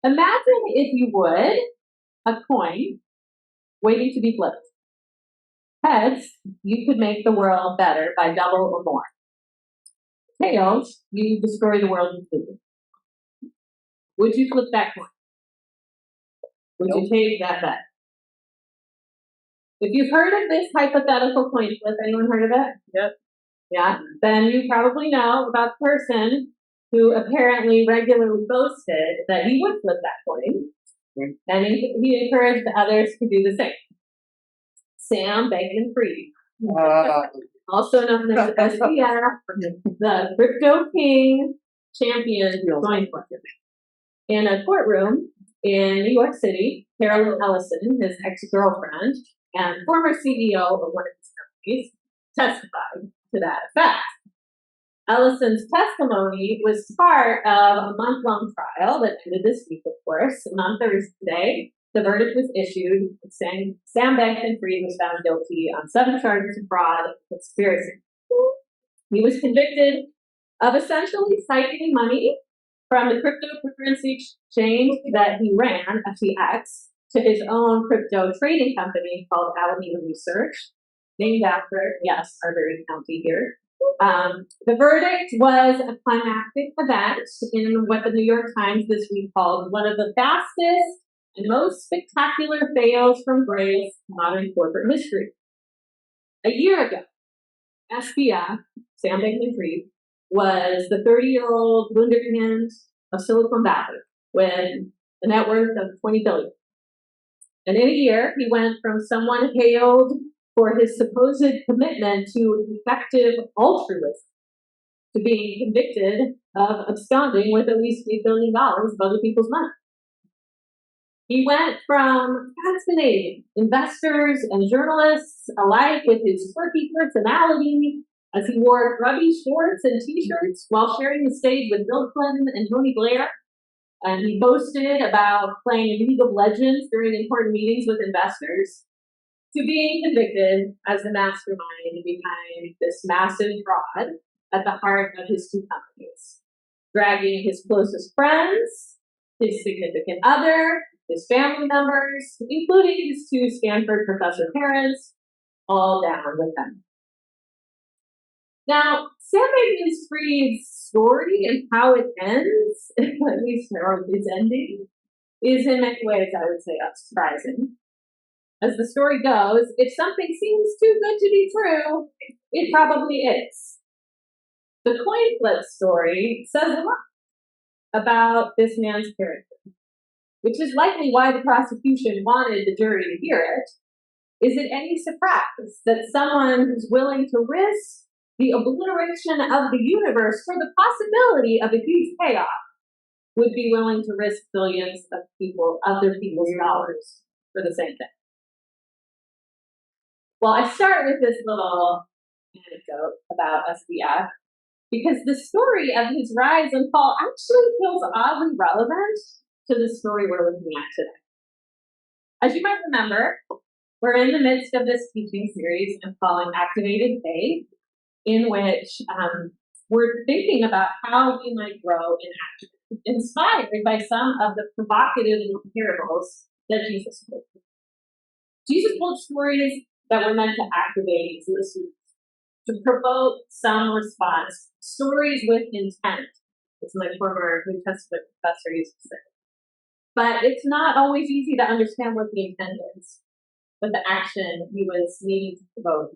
Imagine, if you would, a coin waiting to be flipped. Heads, you could make the world better by double or more. Tails, you destroy the world completely. Would you flip that coin? Would you take that bet? If you've heard of this hypothetical coin flip, anyone heard of it? Yep. Yeah, then you probably know about the person who apparently regularly boasted that he would flip that coin, and he encouraged others to do the same. Sam Bankman-Fried, also known as SBF, the crypto king champion coin flip. In a courtroom in New York City, Carolyn Ellison, his ex-girlfriend and former CEO of one of his companies, testified to that effect. Ellison's testimony was part of a month-long trial that ended this week, of course. And on Thursday, the verdict was issued. Sam Bankman-Fried was found guilty on 7 charges of fraud and conspiracy. He was convicted of essentially siphoning money from the cryptocurrency exchange that he ran, FTX, to his own crypto trading company called Alameda Research, named after, yes, our very county here. The verdict was a climactic event in what the New York Times this week called one of the fastest and most spectacular fails from grace in modern corporate history. A year ago, SBF, Sam Bankman-Fried, was the 30-year-old wunderkind of Silicon Valley with a net worth of $20 billion. And in a year, he went from someone hailed for his supposed commitment to effective altruism to being convicted of absconding with at least $8 billion of other people's money. He went from fascinating investors and journalists alike with his quirky personality as he wore grubby shorts and t-shirts while sharing the stage with Bill Clinton and Tony Blair. And he boasted about playing League of Legends during important meetings with investors, to being convicted as the mastermind behind this massive fraud at the heart of his 2 companies, dragging his closest friends, his significant other, his family members, including his 2 Stanford professor parents, all down with them. Now, Sam Bankman-Fried's story and how it ends, at least or its ending, is in many ways, I would say, unsurprising. As the story goes, if something seems too good to be true, it probably is. The coin flip story says a lot about this man's character, which is likely why the prosecution wanted the jury to hear it. Is it any surprise that someone who's willing to risk the obliteration of the universe for the possibility of a huge payoff would be willing to risk billions of other people's dollars for the same thing? Well, I start with this little anecdote about SBF because the story of his rise and fall actually feels oddly relevant to the story we're looking at today. As you might remember, we're in the midst of this teaching series I'm calling Activated Faith, in which we're thinking about how we might grow in action, inspired by some of the provocative parables that Jesus told. Jesus told stories that were meant to activate his listeners, to provoke some response, stories with intent, as my former New Testament professor used to say. But it's not always easy to understand what the intent is, what the action he was needing to provoke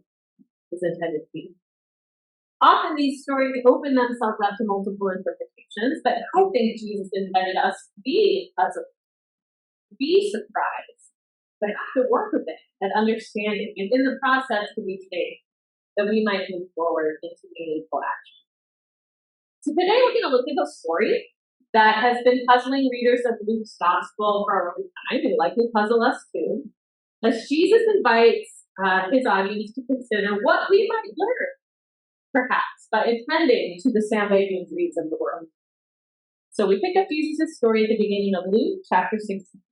is intended to be. Often these stories open themselves up to multiple interpretations, but I think Jesus invited us to be puzzled, be surprised, but have to work with it and understanding, and in the process to be faith, that we might move forward into meaningful action. So today we're going to look at a story that has been puzzling readers of Luke's gospel for a long time, and likely puzzle us too, as Jesus invites his audience to consider what we might learn, perhaps, by attending to the Sam Bankman-Frieds of the world. So we pick up Jesus' story at the beginning of Luke chapter 16.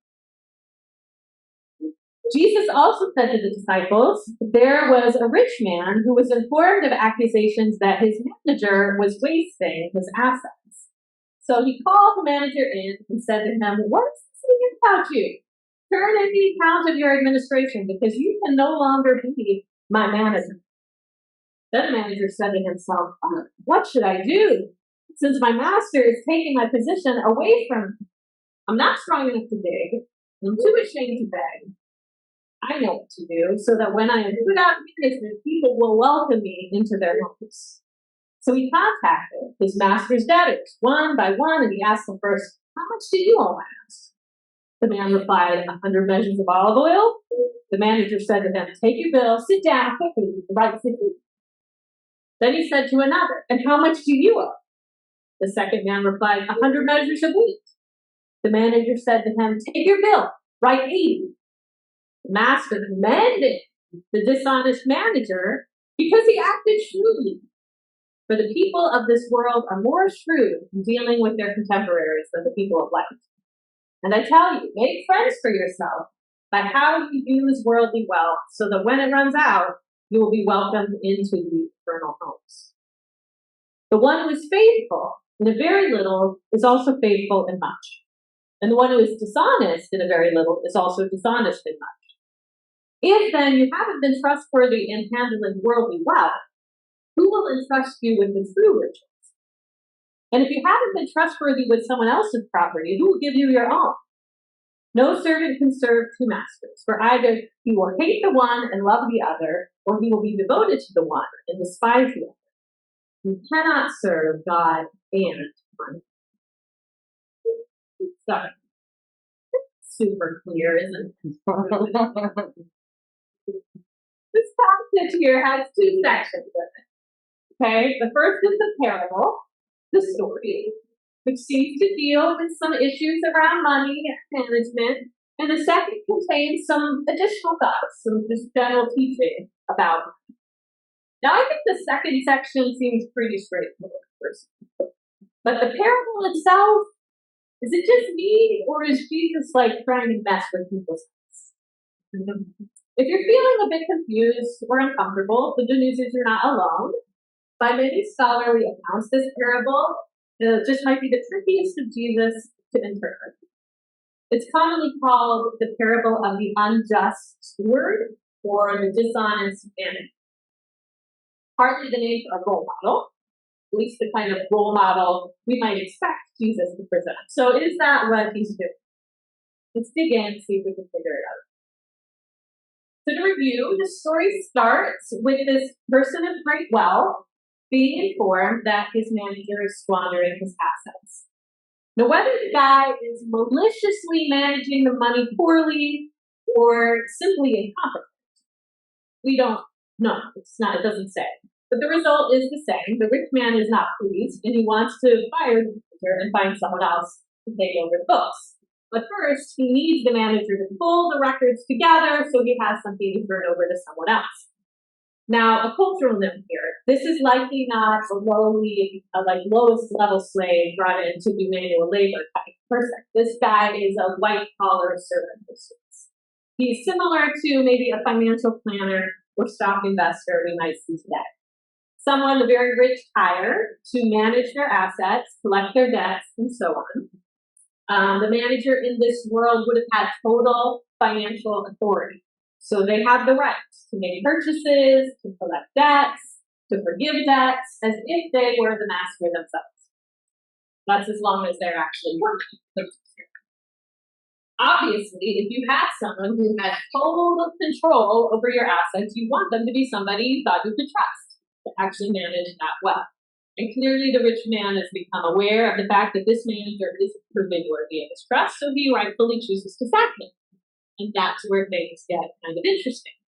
Jesus also said to the disciples, there was a rich man who was informed of accusations that his manager was wasting his assets. So he called the manager in and said to him, "What is this thing about you? Turn in the account of your administration because you can no longer be my manager." Then the manager said to himself, "What should I do? Since my master is taking my position away from me, I'm not strong enough to beg. I'm too ashamed to beg. I know what to do so that when I am put out of management, people will welcome me into their homes." So he contacted his master's debtors one by one, and he asked them first, "How much do you owe my master?" The man replied, 100 measures of olive oil. The manager said to him, "Take your bill, sit down quickly, write 50." Then he said to another, "And how much do you owe?" The second man replied, 100 measures of wheat. The manager said to him, "Take your bill, write 80. The master commended the dishonest manager because he acted shrewdly. For the people of this world are more shrewd in dealing with their contemporaries than the people of light. And I tell you, make friends for yourself by how you use worldly wealth, so that when it runs out, you will be welcomed into the eternal homes. The one who is faithful in a very little is also faithful in much. And the one who is dishonest in a very little is also dishonest in much. If then you haven't been trustworthy in handling worldly wealth, who will entrust you with the true riches? And if you haven't been trustworthy with someone else's property, who will give you your own? No servant can serve two masters, for either he will hate the one and love the other, or he will be devoted to the one and despise the other. You cannot serve God and money. Sorry. Super clear, isn't it? This passage here has two sections in it. Okay, the first is the parable, the story, which seems to deal with some issues around money management, and the second contains some additional thoughts, some just general teaching about money. Now, I think the second section seems pretty straightforward, but the parable itself, is it just me, or is Jesus like trying to mess with people's heads? If you're feeling a bit confused or uncomfortable, the good news is you're not alone. By many scholarly accounts, this parable just might be the trickiest of Jesus to interpret. It's commonly called the parable of the unjust steward or the dishonest manager. Partly the name for a role model, at least the kind of role model we might expect Jesus to present. So is that what he's doing? Let's dig in and see if we can figure it out. So to review, the story starts with this person of great wealth being informed that his manager is squandering his assets. Now, whether the guy is maliciously managing the money poorly or simply incompetent, we don't know. It doesn't say. But the result is the same. The rich man is not pleased, and he wants to fire the manager and find someone else to take over the books. But first, he needs the manager to pull the records together so he has something to turn over to someone else. Now, a cultural note here. This is likely not a lowest level slave brought in to do manual labor type person. This guy is a white-collar servant. He's similar to maybe a financial planner or stock investor we might see today. Someone the very rich hire to manage their assets, collect their debts, and so on. The manager in this world would have had total financial authority. So they have the right to make purchases, to collect debts, to forgive debts, as if they were the master themselves. That's as long as they're actually working. Obviously, if you have someone who has total control over your assets, you want them to be somebody you thought you could trust to actually manage that well. And clearly the rich man has become aware of the fact that this manager isn't proven worthy of his trust, so he rightfully chooses to sack him. And that's where things get kind of interesting.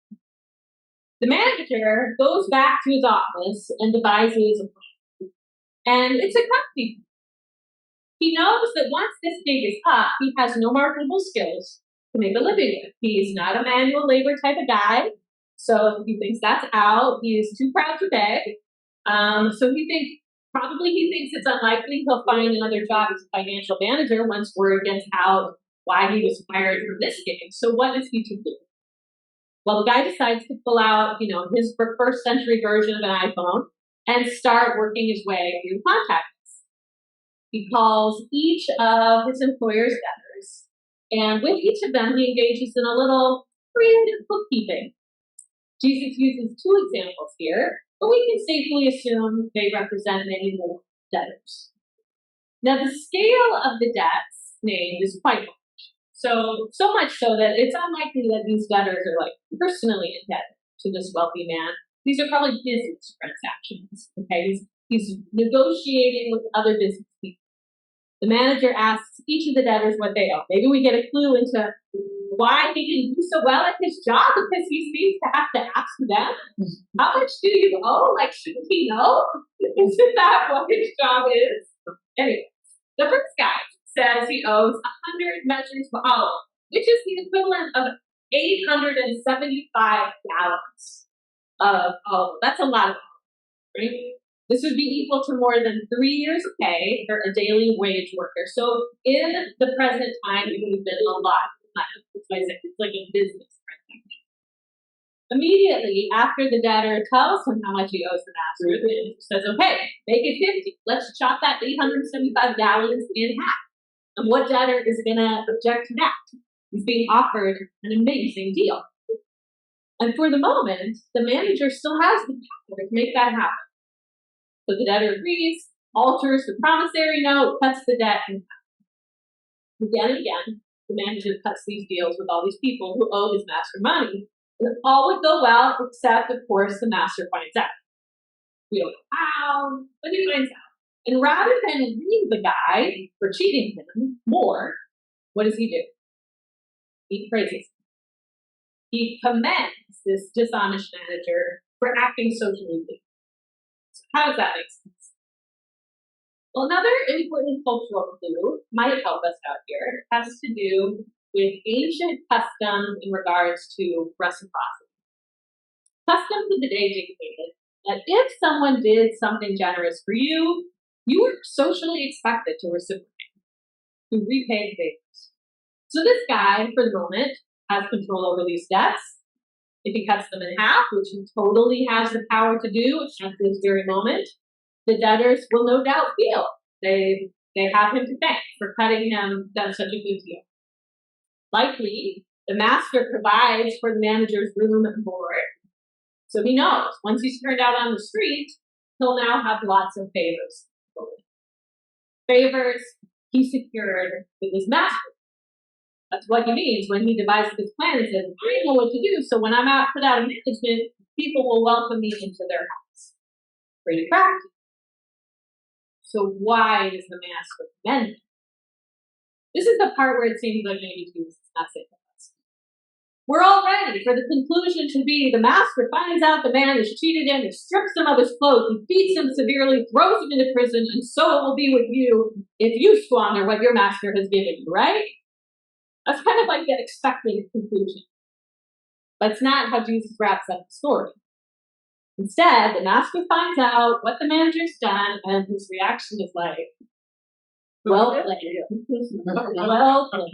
The manager goes back to his office and devises a plan. And it's a crafty plan. He knows that once this gig is up, he has no marketable skills to make a living with. He's not a manual labor type of guy, so he thinks that's out. He is too proud to beg. So he thinks it's unlikely he'll find another job as a financial manager once word gets out why he was fired from this gig. So what does he do? Well, the guy decides to pull out, his first century version of an iPhone and start working his way through contacts. He calls each of his employer's debtors, and with each of them, he engages in a little creative bookkeeping. Jesus uses two examples here, but we can safely assume they represent many more debtors. Now, the scale of the debts named is quite large. So much so that it's unlikely that these debtors are like personally indebted to this wealthy man. These are probably business transactions. Okay, he's negotiating with other business people. The manager asks each of the debtors what they owe. Maybe we get a clue into why he didn't do so well at his job, because he seems to have to ask them, how much do you owe? Like, shouldn't he know? Isn't that what his job is? Anyway, the first guy says he owes 100 measures of olive, which is the equivalent of 875 gallons of olive. That's a lot of olive, right? This would be equal to more than 3 years' pay for a daily wage worker. So in the present time, it would have been a lot of money. It's like a business transaction. Immediately after the debtor tells him how much he owes the master, the manager says, okay, make it 50. Let's chop that 875 gallons in half. And what debtor is going to object to that? He's being offered an amazing deal. And for the moment, the manager still has the power to make that happen. So the debtor agrees, alters the promissory note, cuts the debt in half. Again and again, the manager cuts these deals with all these people who owe his master money, and all would go well, except, of course, the master finds out. We don't know how, but he finds out. And rather than leave the guy for cheating him more, what does he do? He praises him. He commends this dishonest manager for acting socially legal. So how does that make sense? Well, another important cultural clue might help us out here. It has to do with ancient customs in regards to reciprocity. Customs of the day dictated that if someone did something generous for you, you were socially expected to reciprocate, to repay the favors. So this guy, for the moment, has control over these debts. If he cuts them in half, which he totally has the power to do at this very moment, the debtors will no doubt feel they have him to thank for cutting him down such a good deal. Likely, the master provides for the manager's room and board. So he knows once he's turned out on the street, he'll now have lots of favors. Favors he secured with his master. That's what he means when he devised his plan and says, I know what to do, so when I'm put out of management, people will welcome me into their house. Pretty crafty. So why does the master commend him? This is the part where it seems like maybe Jesus is not saying us. We're all ready for the conclusion to be the master finds out the man has cheated him, he strips him of his clothes, he beats him severely, throws him into prison, and so it will be with you if you squander what your master has given you, right? That's kind of like the expected conclusion. But it's not how Jesus wraps up the story. Instead, the master finds out what the manager's done, and his reaction is like, well played. Well played.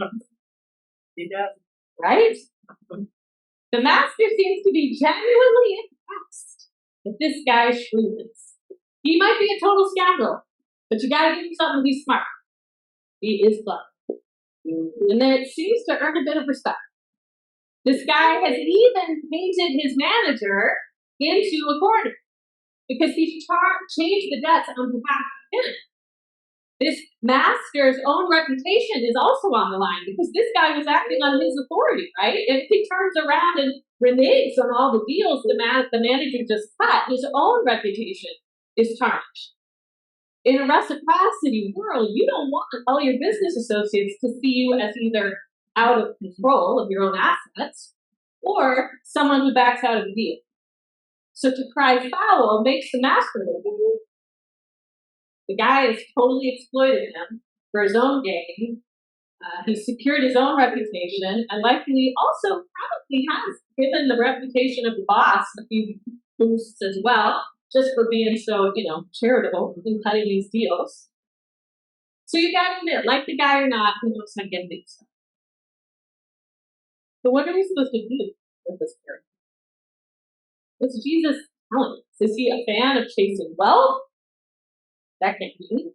He does. Right? The master seems to be genuinely impressed with this guy's shrewdness. He might be a total scoundrel, but you gotta give him something to be smart. He is clever. And then it seems to earn a bit of respect. This guy has even painted his manager into a corner because he's changed the debts on behalf of him. This master's own reputation is also on the line because this guy was acting on his authority, right? If he turns around and reneges on all the deals the manager just cut, his own reputation is tarnished. In a reciprocity world, you don't want all your business associates to see you as either out of control of your own assets or someone who backs out of the deal. So to cry foul makes the master look good. The guy has totally exploited him for his own gain. He's secured his own reputation and likely also probably has given the reputation of the boss a few boosts as well, just for being so, charitable in cutting these deals. So you gotta admit, like the guy or not, he knows how to get things done. So what are we supposed to do with this character? What's Jesus telling us? Is he a fan of chasing wealth? That can't be.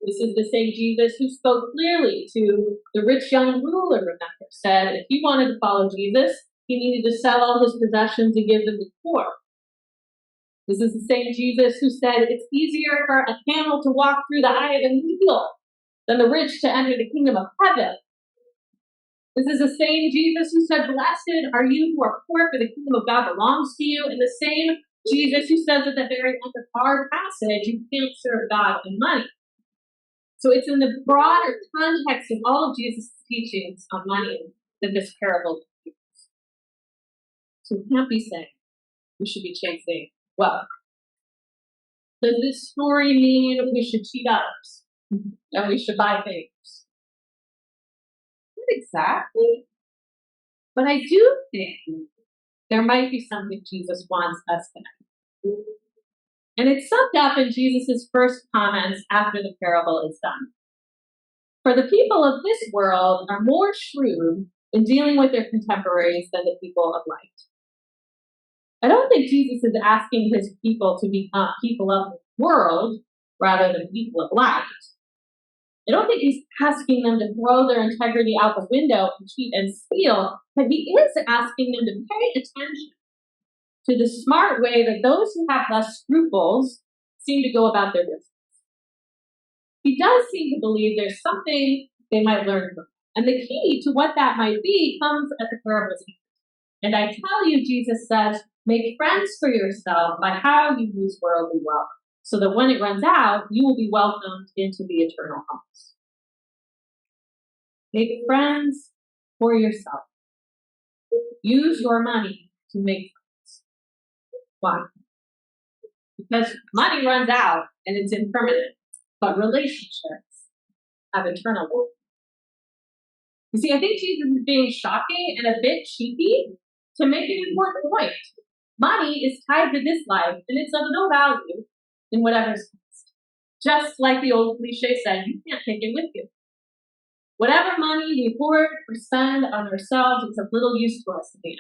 This is the same Jesus who spoke clearly to the rich young ruler, remember, said if he wanted to follow Jesus, he needed to sell all his possessions and give them to the poor. This is the same Jesus who said it's easier for a camel to walk through the eye of a needle than the rich to enter the kingdom of heaven. This is the same Jesus who said, blessed are you who are poor, for the kingdom of God belongs to you. And the same Jesus who says at the very end of our passage, you can't serve God and money. So it's in the broader context of all of Jesus' teachings on money that this parable is. So we can't be saying we should be chasing wealth. Does this story mean we should cheat others and we should buy things? Not exactly. But I do think there might be something Jesus wants us to know. And it's summed up in Jesus' first comments after the parable is done. For the people of this world are more shrewd in dealing with their contemporaries than the people of light. I don't think Jesus is asking his people to become people of the world rather than people of light. I don't think he's asking them to throw their integrity out the window and cheat and steal, but he is asking them to pay attention to the smart way that those who have less scruples seem to go about their business. He does seem to believe there's something they might learn from him. And the key to what that might be comes at the parable's end. And I tell you, Jesus says, make friends for yourself by how you use worldly wealth, so that when it runs out, you will be welcomed into the eternal homes. Make friends for yourself. Use your money to make friends. Why? Because money runs out and it's impermanent, but relationships have eternal worth. You see, I think Jesus is being shocking and a bit cheeky to make an important point. Money is tied to this life, and it's of no value in whatever's next. Just like the old cliche said, you can't take it with you. Whatever money we hoard or spend on ourselves, it's of little use to us in the end.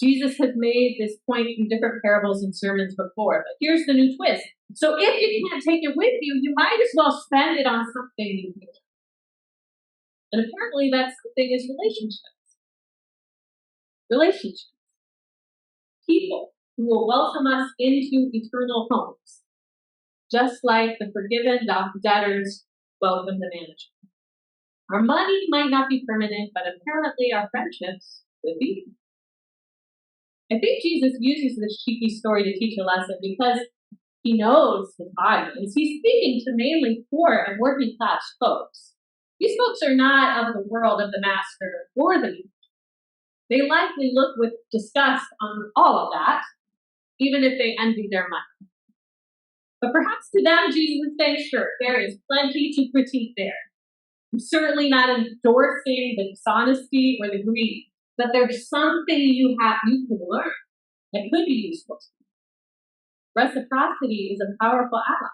Jesus has made this point in different parables and sermons before, but here's the new twist. So if you can't take it with you, you might as well spend it on something you can. And apparently that something is relationships. Relationships. People who will welcome us into eternal homes, just like the forgiven debtors welcome the manager. Our money might not be permanent, but apparently our friendships would be. I think Jesus uses this cheeky story to teach a lesson because he knows his audience. He's speaking to mainly poor and working class folks. These folks are not of the world of the master or the master. They likely look with disgust on all of that, even if they envy their money. But perhaps to them, Jesus is saying, sure, there is plenty to critique there. I'm certainly not endorsing the dishonesty or the greed, but there's something you can learn that could be useful to you. Reciprocity is a powerful ally.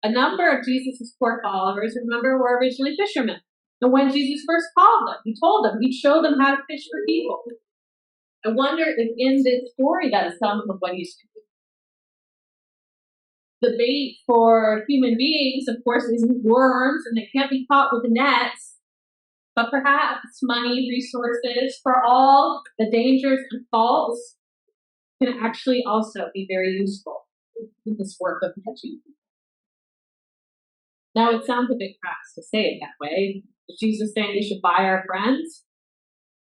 A number of Jesus' core followers, remember, were originally fishermen. And when Jesus first called them, he told them, he'd show them how to fish for people. I wonder if in this story that's some of what he's doing. The bait for human beings, of course, is worms, and they can't be caught with nets. But perhaps money, resources, for all the dangers and faults, can actually also be very useful in this work of catching people. Now, it sounds a bit crass to say it that way. Is Jesus saying we should buy our friends?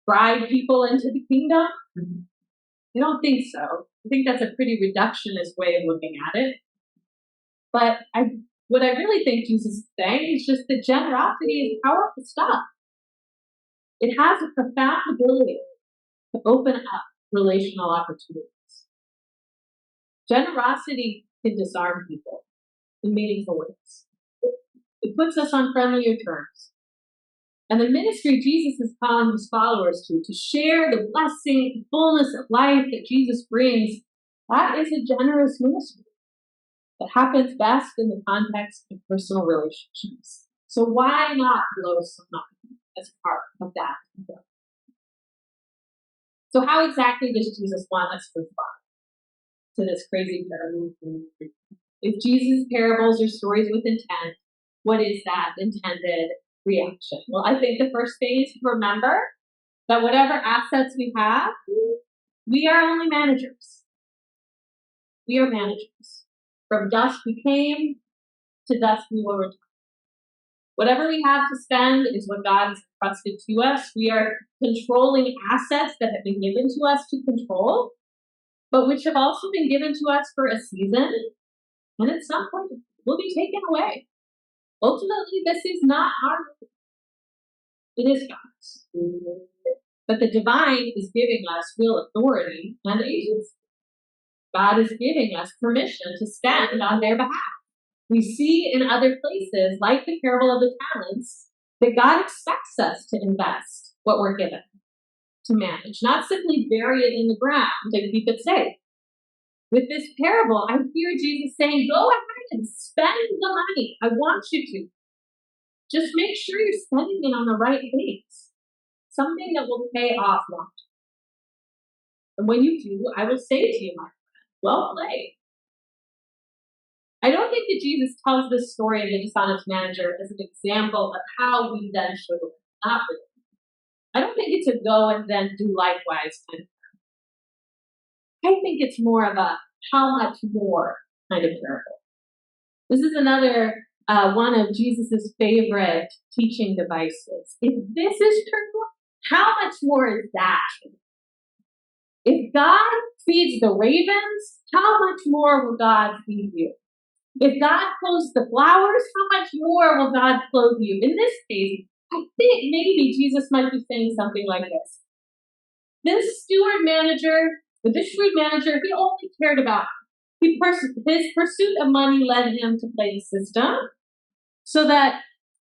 Bribe people into the kingdom? I don't think so. I think that's a pretty reductionist way of looking at it. But what I really think Jesus is saying is just that generosity is powerful stuff. It has a profound ability to open up relational opportunities. Generosity can disarm people in meaningful ways. It puts us on friendlier terms. And the ministry Jesus is calling his followers to share the blessing and fullness of life that Jesus brings, that is a generous ministry that happens best in the context of personal relationships. So why not blow some money as part of that? So how exactly does Jesus want us to respond to this crazy parable? If Jesus' parables are stories with intent, what is that intended reaction? Well, I think the first thing is to remember that whatever assets we have, we are only managers. We are managers. From dust we came, to dust we will return. Whatever we have to spend is what God has entrusted to us. We are controlling assets that have been given to us to control, but which have also been given to us for a season, and at some point will be taken away. Ultimately, this is not our, it is God's. But the divine is giving us real authority and agency. God is giving us permission to spend on their behalf. We see in other places, like the parable of the talents, that God expects us to invest what we're given, to manage, not simply bury it in the ground and keep it safe. With this parable, I hear Jesus saying, go ahead and spend the money. I want you to. Just make sure you're spending it on the right things, something that will pay off long term. And when you do, I will say to you, my friend, well played. I don't think that Jesus tells this story of the dishonest manager as an example of how we then should live. Not really. I don't think it's a go and then do likewise kind of thing. I think it's more of a how much more kind of parable. This is another one of Jesus's favorite teaching devices. If this is true, how much more is that true? If God feeds the ravens, how much more will God feed you? If God clothes the flowers, how much more will God clothe you? In this case, I think maybe Jesus might be saying something like this. This shrewd manager, he only cared about his pursuit of money led him to play the system so that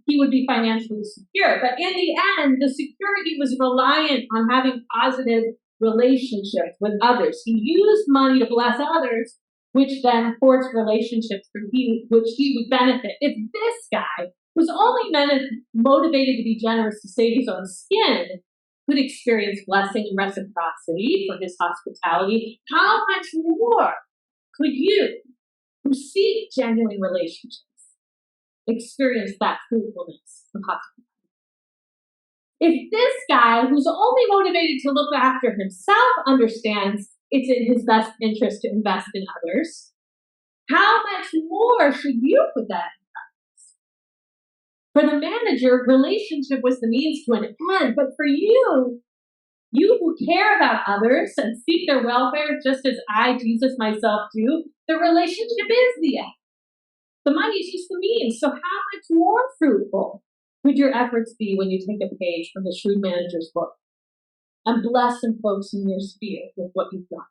he would be financially secure. But in the end, the security was reliant on having positive relationships with others. He used money to bless others, which then forged relationships for which he would benefit. If this guy, who's only motivated to be generous to save his own skin, could experience blessing and reciprocity for his hospitality, how much more could you, who seek genuine relationships, experience that fruitfulness of hospitality? If this guy, who's only motivated to look after himself, understands it's in his best interest to invest in others, how much more should you put that in practice? For the manager, relationship was the means to an end, but for you who care about others and seek their welfare just as I, Jesus, myself do, the relationship is the end. The money is just the means, so how much more fruitful would your efforts be when you take a page from the shrewd manager's book and bless some folks in your sphere with what you've done?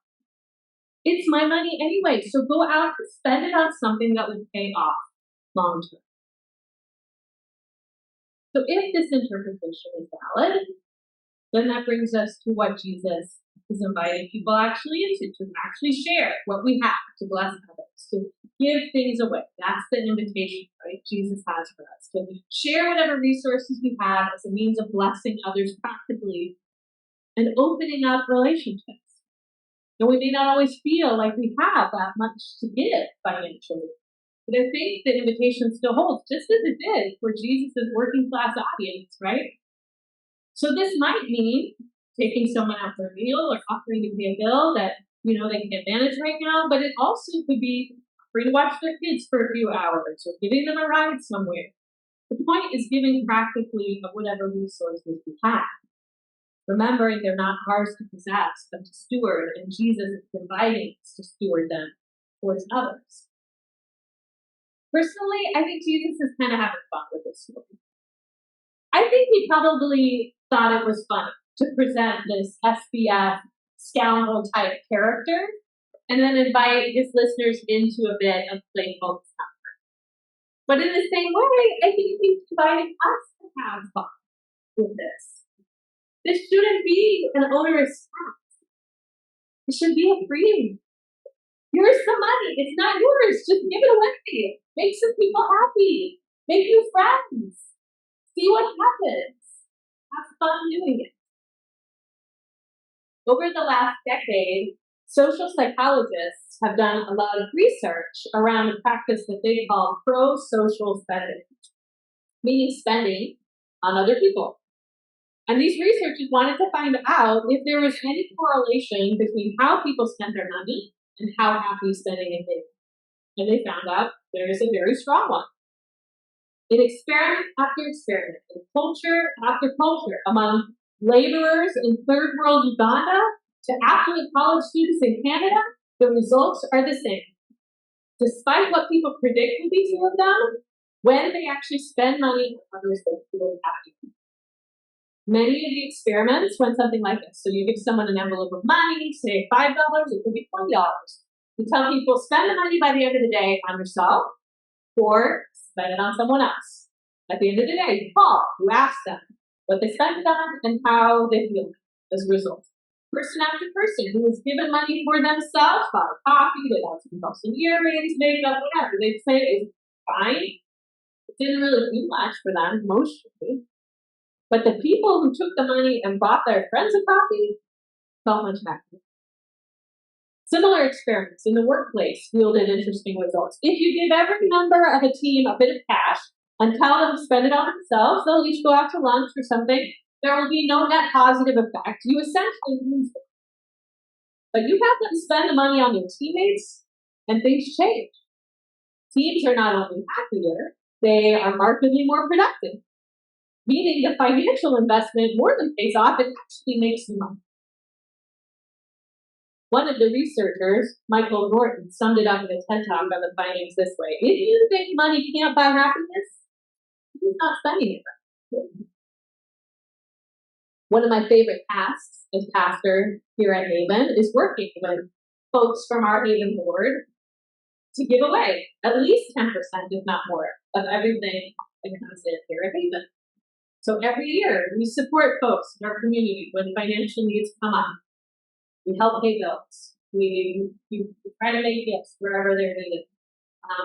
It's my money anyway, so go out and spend it on something that would pay off long term. So if this interpretation is valid, then that brings us to what Jesus is inviting people actually into, to actually share what we have, to bless others, to give things away. That's the invitation, right, Jesus has for us, to share whatever resources we have as a means of blessing others practically and opening up relationships. And we may not always feel like we have that much to give financially, but I think the invitation still holds, just as it did for Jesus' working class audience, right? So this might mean taking someone out for a meal or offering to pay a bill that, they can manage right now, but it also could be free to watch their kids for a few hours or giving them a ride somewhere. The point is giving practically of whatever resources we have. Remembering they're not ours to possess, but to steward, and Jesus is inviting us to steward them towards others. Personally, I think Jesus is kind of having fun with this story. I think he probably thought it was funny to present this SBF scoundrel-type character and then invite his listeners into a bit of playful discomfort. But in the same way, I think he's inviting us to have fun with this. This shouldn't be an onerous task. It should be a freebie. Here's the money. It's not yours. Just give it away. Make some people happy. Make new friends. See what happens. Have fun doing it. Over the last decade, Social psychologists have done a lot of research around a practice that they call pro-social spending, meaning spending on other people. And these researchers wanted to find out if there was any correlation between how people spend their money and how happy spending is made. And they found out there is a very strong one. In experiment after experiment, in culture after culture, among laborers in third world Uganda to affluent college students in Canada, the results are the same. Despite what people predict will be true of them, when they actually spend money on others, they feel happy. Many of the experiments went something like this. So you give someone an envelope of money, say $5, it could be $20. You tell people, spend the money by the end of the day on yourself, or spend it on someone else. At the end of the day, you call, you ask them what they spent it on and how they feel as a result. Person after person who was given money for themselves, bought coffee, they bought some earrings, makeup, whatever, they'd say it's fine. It didn't really do much for them emotionally. But the people who took the money and bought their friends a coffee felt much happier. Similar experiments in the workplace yielded interesting results. If you give every member of a team a bit of cash and tell them to spend it on themselves, they'll each go out to lunch or something, there will be no net positive effect. You essentially lose them. But you have them spend the money on their teammates, and things change. Teams are not only happier, they are markedly more productive. Meaning the financial investment more than pays off, it actually makes you money. One of the researchers, Michael Norton, summed it up in a TED Talk on the findings this way. If you think money can't buy happiness, you're not spending it. One of my favorite tasks as pastor here at Haven is working with folks from our Haven board to give away at least 10%, if not more, of everything that comes in here at Haven. So every year, we support folks in our community when financial needs come up. We help pay bills. We try to make gifts wherever they're needed.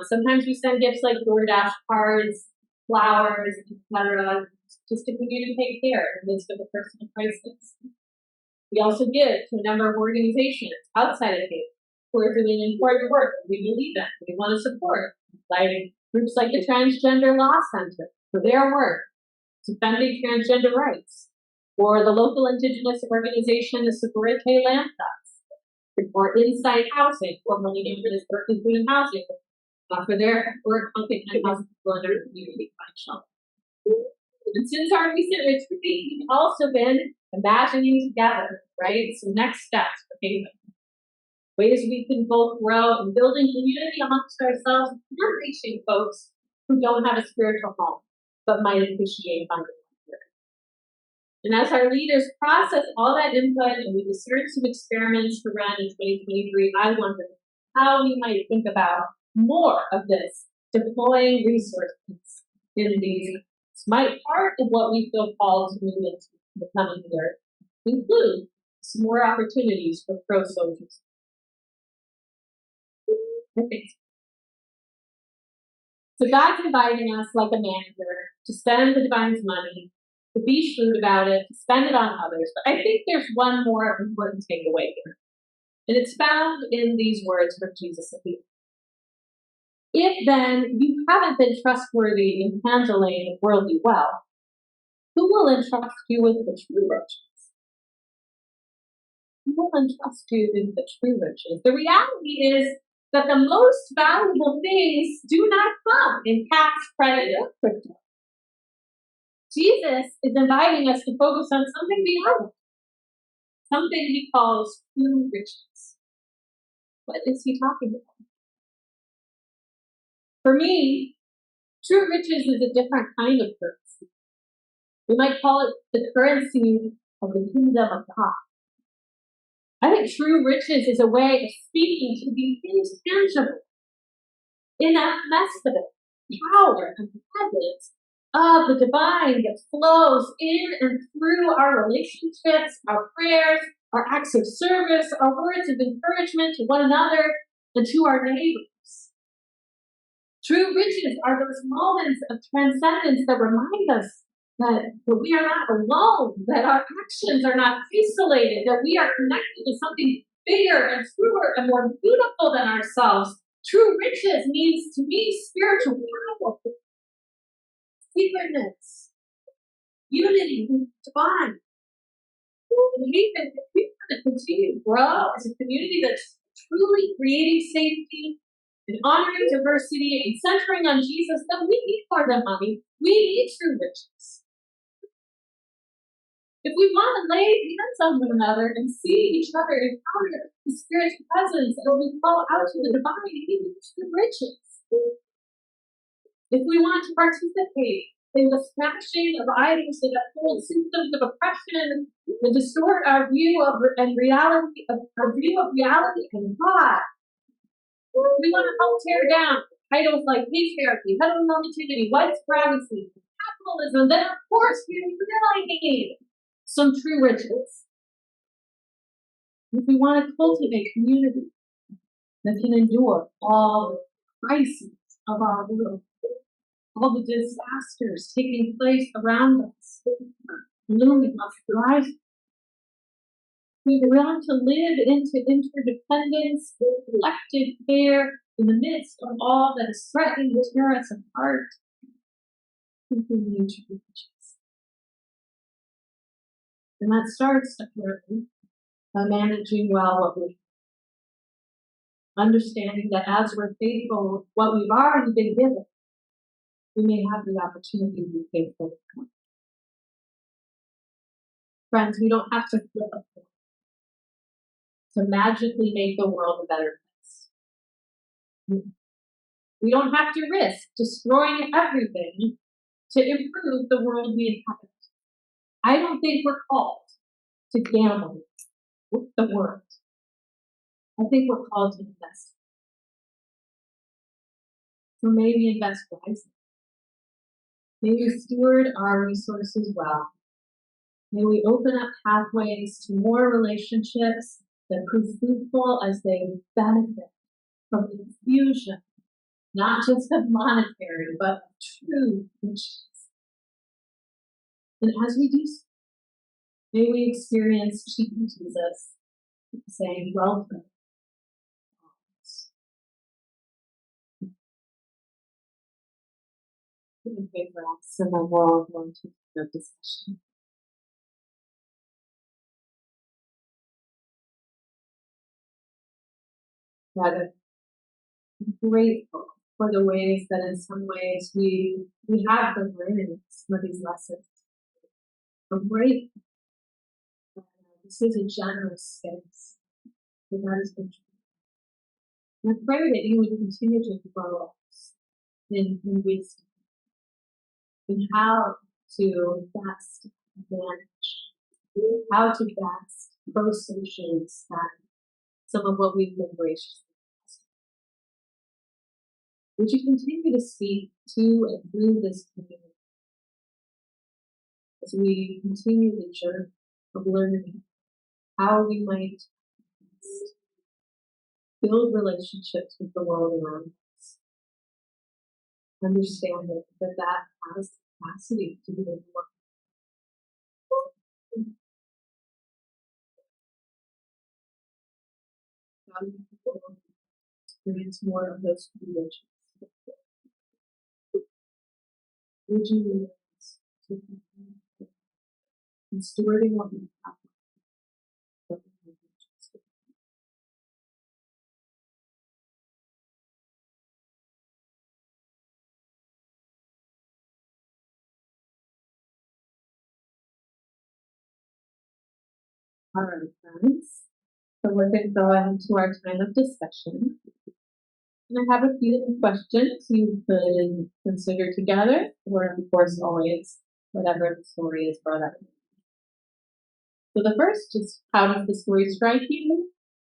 Sometimes we send gifts like DoorDash cards, flowers, etc., just to communicate care in the midst of a personal crisis. We also give to a number of organizations outside of Haven who are doing important work that we believe in. We want to support, like groups like the Transgender Law Center for their work defending transgender rights, or the local indigenous organization, the Socorrete Land Trust, or Insight Housing, formerly named for this work, including housing, for their work on housing people in their community shelter. And since our recent retreat, we've also been imagining together, right? So next steps for Haven. Ways we can both grow and building community amongst ourselves and reaching folks who don't have a spiritual home, but might appreciate finding one here. And as our leaders process all that input and we discern some experiments to run in 2023, I wonder how we might think about more of this, deploying resources in these. Might part of what we feel called to move into the coming year include some more opportunities for pro-soldiers. So God's inviting us like a manager to spend the divine's money, to be shrewd about it, to spend it on others. But I think there's one more important takeaway here. And it's found in these words from Jesus of Peter. If then you haven't been trustworthy in handling worldly wealth, who will entrust you with the true riches? Who will entrust you with the true riches? The reality is that the most valuable things do not come in cash, credit, or crypto. Jesus is inviting us to focus on something beyond, something he calls true riches. What is he talking about? For me, true riches is a different kind of currency. We might call it the currency of the kingdom of God. I think true riches is a way of speaking to the intangible, ineffable power and presence of the divine that flows in and through our relationships, our prayers, our acts of service, our words of encouragement to one another and to our neighbors. True riches are those moments of transcendence that remind us that we are not alone, that our actions are not isolated, that we are connected to something bigger and truer and more beautiful than ourselves. True riches means to me spiritual power, secretness, unity, divine. And even if we want to continue to grow as a community that's truly creating safety and honoring diversity and centering on Jesus, then we need more than money. We need true riches. If we want to lay hands on one another and see each other encounter the Spirit's presence and we fall out to the divine, we need true riches. If we want to participate in the smashing of idols that uphold symptoms of oppression and distort our view of reality and God, we want to help tear down idols like patriarchy, heteronormativity, white supremacy, capitalism, then of course we really need some true riches. If we want to cultivate community that can endure all the crises of our world, all the disasters taking place around us, looming on the horizon, we want to live into interdependence, collective care in the midst of all that is threatening to tear us apart. We need true riches. And that starts, apparently, by managing well what we have. Understanding that as we're faithful with what we've already been given, we may have the opportunity to be faithful with God. Friends, we don't have to flip a coin to magically make the world a better place. We don't have to risk destroying everything to improve the world we inhabit. I don't think we're called to gamble with the world. I think we're called to invest. So may we invest wisely. May we steward our resources well. May we open up pathways to more relationships that prove fruitful as they benefit from the infusion, not just of monetary, but of true riches. And as we do so, may we experience Jesus saying, "Well done." We can pray for us, and then we'll go into the discussion. God, I'm grateful for the ways that in some ways we have been learning some of these lessons. I'm grateful that this is a generous space that God has been true. And I pray that you would continue to grow us in wisdom, in how to best manage, how to best pro-socially expand some of what we've been graciously asked. Would you continue to speak to and through this community as we continue the journey of learning how we might build relationships with the world around us, understanding that has the capacity to be more. How do you experience more of those privileges? Would you lead us to be in stewarding what we have? All right, friends. So we're going to go into our time of discussion. And I have a few questions you could consider together, or of course always whatever the story is brought up. So the first is, how does the story strike you?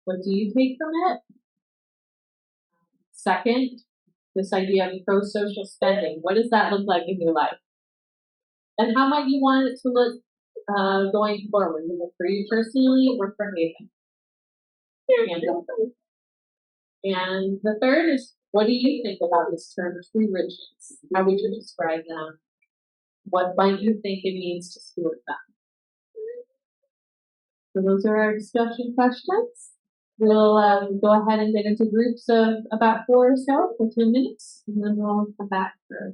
What do you take from it? Second, this idea of pro-social spending. What does that look like in your life? And how might you want it to look going forward, either for you personally or for Haven? And the third is, what do you think about this term, true riches? How would you describe them? What might you think it means to steward them? So those are our discussion questions. we'll go ahead and get into groups of about 4 or so for 10 minutes, and then we'll come back for